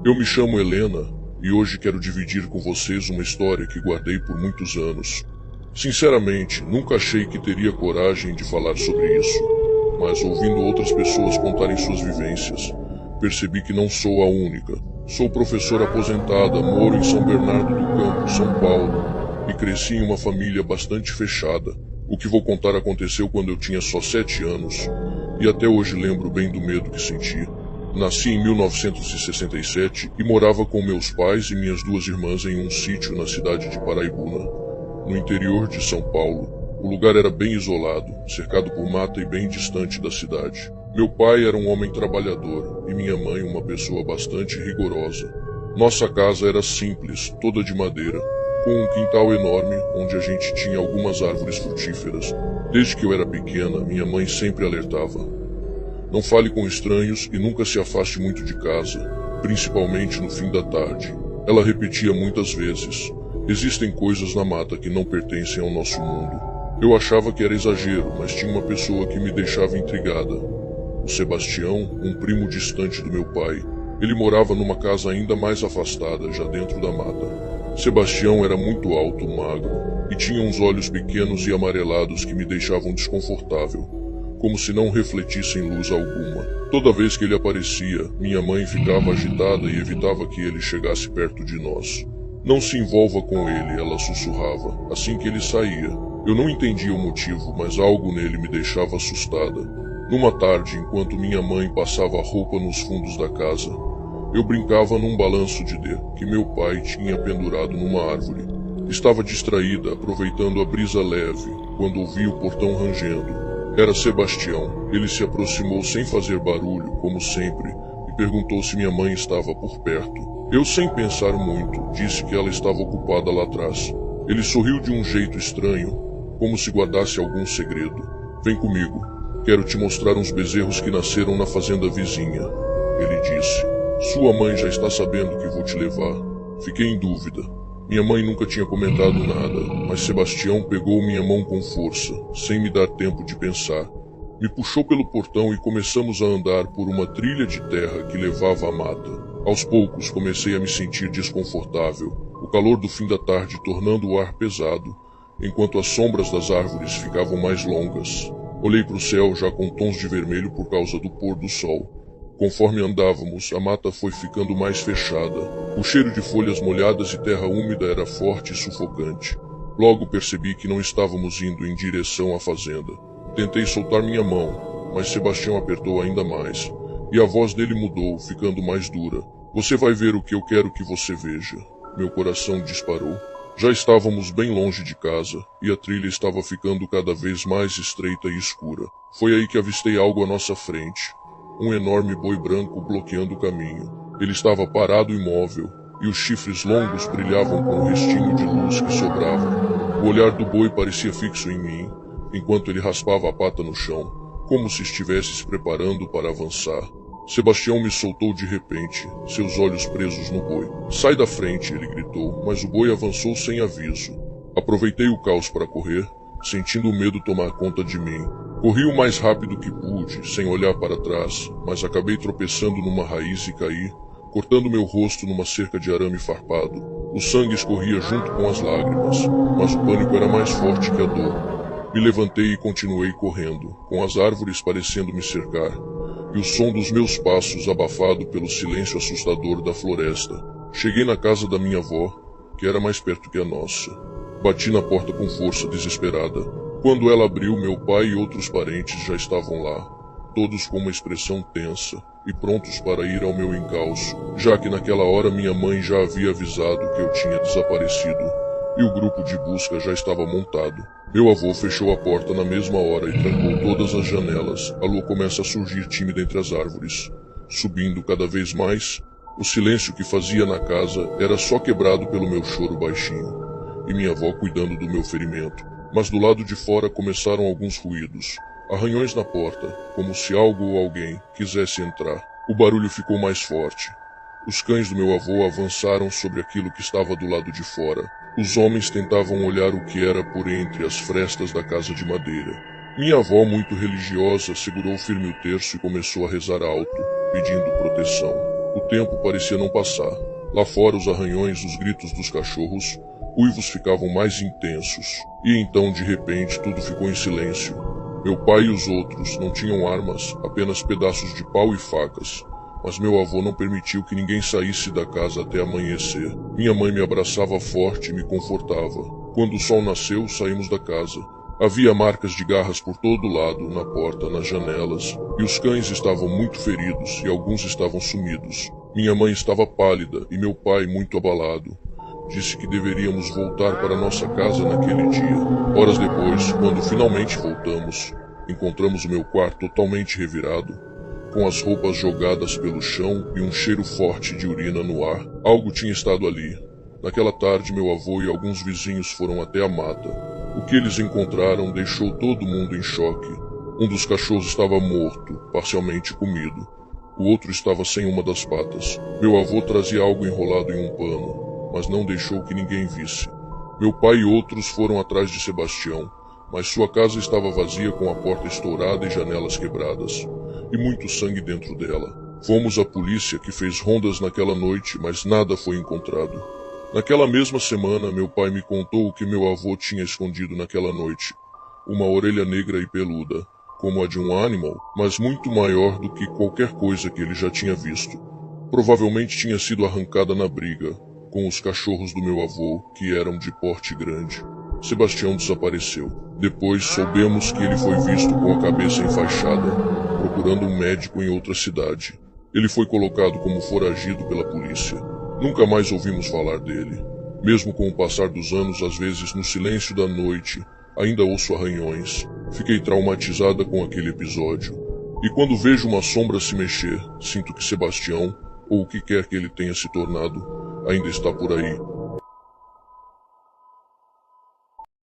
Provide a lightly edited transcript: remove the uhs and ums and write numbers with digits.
Eu me chamo Helena e hoje quero dividir com vocês uma história que guardei por muitos anos. Sinceramente, nunca achei que teria coragem de falar sobre isso, mas ouvindo outras pessoas contarem suas vivências, percebi que não sou a única. Sou professora aposentada, moro em São Bernardo do Campo, São Paulo, e cresci em uma família bastante fechada. O que vou contar aconteceu quando eu tinha só 7 anos, e até hoje lembro bem do medo que senti. Nasci em 1967 e morava com meus pais e minhas 2 irmãs em um sítio na cidade de Paraibuna, no interior de São Paulo. O lugar era bem isolado, cercado por mata e bem distante da cidade. Meu pai era um homem trabalhador e minha mãe uma pessoa bastante rigorosa. Nossa casa era simples, toda de madeira, com um quintal enorme onde a gente tinha algumas árvores frutíferas. Desde que eu era pequena, minha mãe sempre alertava: não fale com estranhos e nunca se afaste muito de casa, principalmente no fim da tarde. Ela repetia muitas vezes: existem coisas na mata que não pertencem ao nosso mundo. Eu achava que era exagero, mas tinha uma pessoa que me deixava intrigada. O Sebastião, um primo distante do meu pai. Ele morava numa casa ainda mais afastada, já dentro da mata. Sebastião era muito alto, magro, e tinha uns olhos pequenos e amarelados que me deixavam desconfortável, como se não refletissem luz alguma. Toda vez que ele aparecia, minha mãe ficava agitada e evitava que ele chegasse perto de nós. Não se envolva com ele, ela sussurrava, assim que ele saía. Eu não entendia o motivo, mas algo nele me deixava assustada. Numa tarde, enquanto minha mãe passava roupa nos fundos da casa, eu brincava num balanço de D que meu pai tinha pendurado numa árvore. Estava distraída, aproveitando a brisa leve, quando ouvi o portão rangendo. Era Sebastião. Ele se aproximou sem fazer barulho, como sempre, e perguntou se minha mãe estava por perto. Eu, sem pensar muito, disse que ela estava ocupada lá atrás. Ele sorriu de um jeito estranho, como se guardasse algum segredo. Vem comigo. Quero te mostrar uns bezerros que nasceram na fazenda vizinha. Ele disse. Sua mãe já está sabendo que vou te levar. Fiquei em dúvida. Minha mãe nunca tinha comentado nada, mas Sebastião pegou minha mão com força, sem me dar tempo de pensar. Me puxou pelo portão e começamos a andar por uma trilha de terra que levava à mata. Aos poucos comecei a me sentir desconfortável, o calor do fim da tarde tornando o ar pesado, enquanto as sombras das árvores ficavam mais longas. Olhei para o céu já com tons de vermelho por causa do pôr do sol. Conforme andávamos, a mata foi ficando mais fechada. O cheiro de folhas molhadas e terra úmida era forte e sufocante. Logo percebi que não estávamos indo em direção à fazenda. Tentei soltar minha mão, mas Sebastião apertou ainda mais, e a voz dele mudou, ficando mais dura. Você vai ver o que eu quero que você veja. Meu coração disparou. Já estávamos bem longe de casa, e a trilha estava ficando cada vez mais estreita e escura. Foi aí que avistei algo à nossa frente. Um enorme boi branco bloqueando o caminho. Ele estava parado imóvel, e os chifres longos brilhavam com o restinho de luz que sobrava. O olhar do boi parecia fixo em mim, enquanto ele raspava a pata no chão, como se estivesse se preparando para avançar. Sebastião me soltou de repente, seus olhos presos no boi. Sai da frente, ele gritou, mas o boi avançou sem aviso. Aproveitei o caos para correr, sentindo o medo tomar conta de mim. Corri o mais rápido que pude, sem olhar para trás, mas acabei tropeçando numa raiz e caí, cortando meu rosto numa cerca de arame farpado. O sangue escorria junto com as lágrimas, mas o pânico era mais forte que a dor. Me levantei e continuei correndo, com as árvores parecendo me cercar, e o som dos meus passos abafado pelo silêncio assustador da floresta. Cheguei na casa da minha avó, que era mais perto que a nossa. Bati na porta com força, desesperada. Quando ela abriu, meu pai e outros parentes já estavam lá, todos com uma expressão tensa e prontos para ir ao meu encalço, já que naquela hora minha mãe já havia avisado que eu tinha desaparecido, e o grupo de busca já estava montado. Meu avô fechou a porta na mesma hora e trancou todas as janelas. A lua começa a surgir tímida entre as árvores, subindo cada vez mais. O silêncio que fazia na casa era só quebrado pelo meu choro baixinho, e minha avó cuidando do meu ferimento. Mas do lado de fora começaram alguns ruídos, arranhões na porta, como se algo ou alguém quisesse entrar. O barulho ficou mais forte. Os cães do meu avô avançaram sobre aquilo que estava do lado de fora. Os homens tentavam olhar o que era por entre as frestas da casa de madeira. Minha avó, muito religiosa, segurou firme o terço e começou a rezar alto, pedindo proteção. O tempo parecia não passar. Lá fora, os arranhões, os gritos dos cachorros, uivos ficavam mais intensos. E então, de repente, tudo ficou em silêncio. Meu pai e os outros não tinham armas, apenas pedaços de pau e facas. Mas meu avô não permitiu que ninguém saísse da casa até amanhecer. Minha mãe me abraçava forte e me confortava. Quando o sol nasceu, saímos da casa. Havia marcas de garras por todo lado, na porta, nas janelas, e os cães estavam muito feridos e alguns estavam sumidos. Minha mãe estava pálida e meu pai muito abalado. Disse que deveríamos voltar para nossa casa naquele dia. Horas depois, quando finalmente voltamos, encontramos o meu quarto totalmente revirado, com as roupas jogadas pelo chão e um cheiro forte de urina no ar. Algo tinha estado ali. Naquela tarde, meu avô e alguns vizinhos foram até a mata. O que eles encontraram deixou todo mundo em choque. Um dos cachorros estava morto, parcialmente comido. O outro estava sem uma das patas. Meu avô trazia algo enrolado em um pano, mas não deixou que ninguém visse. Meu pai e outros foram atrás de Sebastião, mas sua casa estava vazia, com a porta estourada e janelas quebradas, e muito sangue dentro dela. Fomos à polícia, que fez rondas naquela noite, mas nada foi encontrado. Naquela mesma semana, meu pai me contou o que meu avô tinha escondido naquela noite. Uma orelha negra e peluda, como a de um animal, mas muito maior do que qualquer coisa que ele já tinha visto. Provavelmente tinha sido arrancada na briga, com os cachorros do meu avô, que eram de porte grande. Sebastião desapareceu. Depois soubemos que ele foi visto com a cabeça enfaixada, procurando um médico em outra cidade. Ele foi colocado como foragido pela polícia. Nunca mais ouvimos falar dele. Mesmo com o passar dos anos, às vezes no silêncio da noite, ainda ouço arranhões. Fiquei traumatizada com aquele episódio. E quando vejo uma sombra se mexer, sinto que Sebastião, ou o que quer que ele tenha se tornado, ainda está por aí.